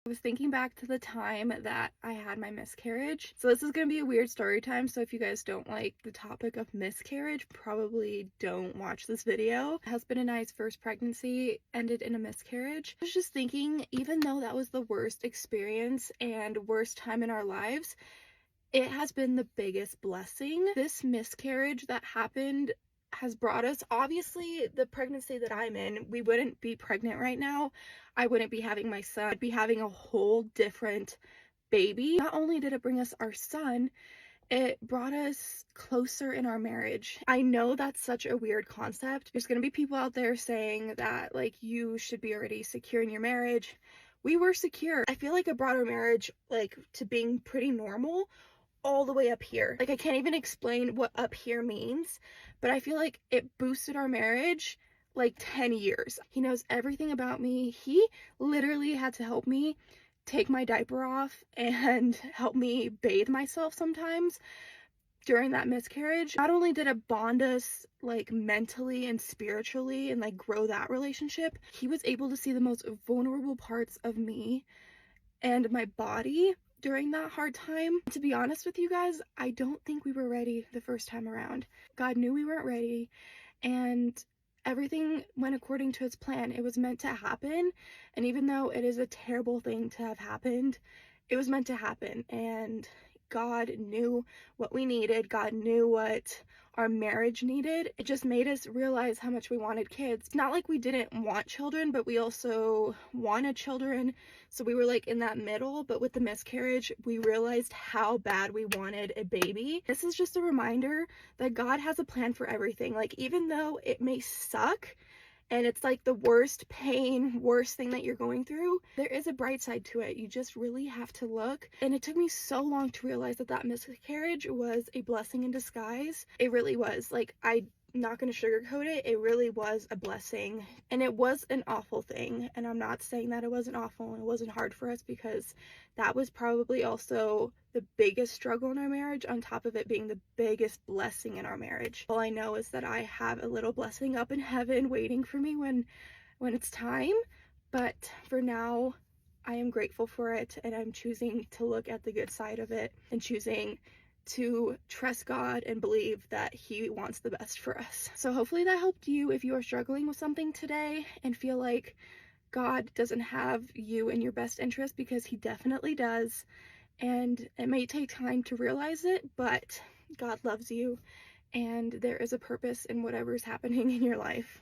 I was thinking back to the time that I had my miscarriage. So this is going to be a weird story time. So if you guys don't like the topic of miscarriage, probably don't watch this video. Husband and I's first pregnancy ended in a miscarriage. I was just thinking, even though that was the worst experience and worst time in our lives, it has been the biggest blessing. This miscarriage that happened has brought us, obviously, the pregnancy that I'm in, we wouldn't be pregnant right now. I wouldn't be having my son. I'd be having a whole different baby. Not only did it bring us our son, it brought us closer in our marriage. I know that's such a weird concept. There's gonna be people out there saying that, like, you should be already secure in your marriage. We were secure. I feel like it brought our marriage, like, to being pretty normal all the way up here. Like, I can't even explain what up here means, but I feel like it boosted our marriage like 10 years. He knows everything about me. He literally had to help me take my diaper off and help me bathe myself sometimes during that miscarriage. Not only did it bond us like mentally and spiritually and like grow that relationship, he was able to see the most vulnerable parts of me and my body during that hard time. To be honest with you guys, I don't think we were ready the first time around. God knew we weren't ready, and everything went according to its plan. It was meant to happen, and even though it is a terrible thing to have happened, it was meant to happen, and God knew what we needed. God knew what our marriage needed. It just made us realize how much we wanted kids. It's not like we didn't want children, but we also wanted children. So we were like in that middle, but with the miscarriage, we realized how bad we wanted a baby. This is just a reminder that God has a plan for everything. Like, even though it may suck, and it's like the worst pain, worst thing that you're going through, there is a bright side to it. You just really have to look. And it took me so long to realize that that miscarriage was a blessing in disguise. It really was. Like, I'm not going to sugarcoat it. It really was a blessing. And it was an awful thing. And I'm not saying that it wasn't awful and it wasn't hard for us, because that was probably also the biggest struggle in our marriage, on top of it being the biggest blessing in our marriage. All I know is that I have a little blessing up in heaven waiting for me when it's time. But for now, I am grateful for it, and I'm choosing to look at the good side of it and choosing to trust God and believe that He wants the best for us. So hopefully that helped you if you are struggling with something today and feel like God doesn't have you in your best interest, because He definitely does. And it may take time to realize it, but God loves you, and there is a purpose in whatever is happening in your life.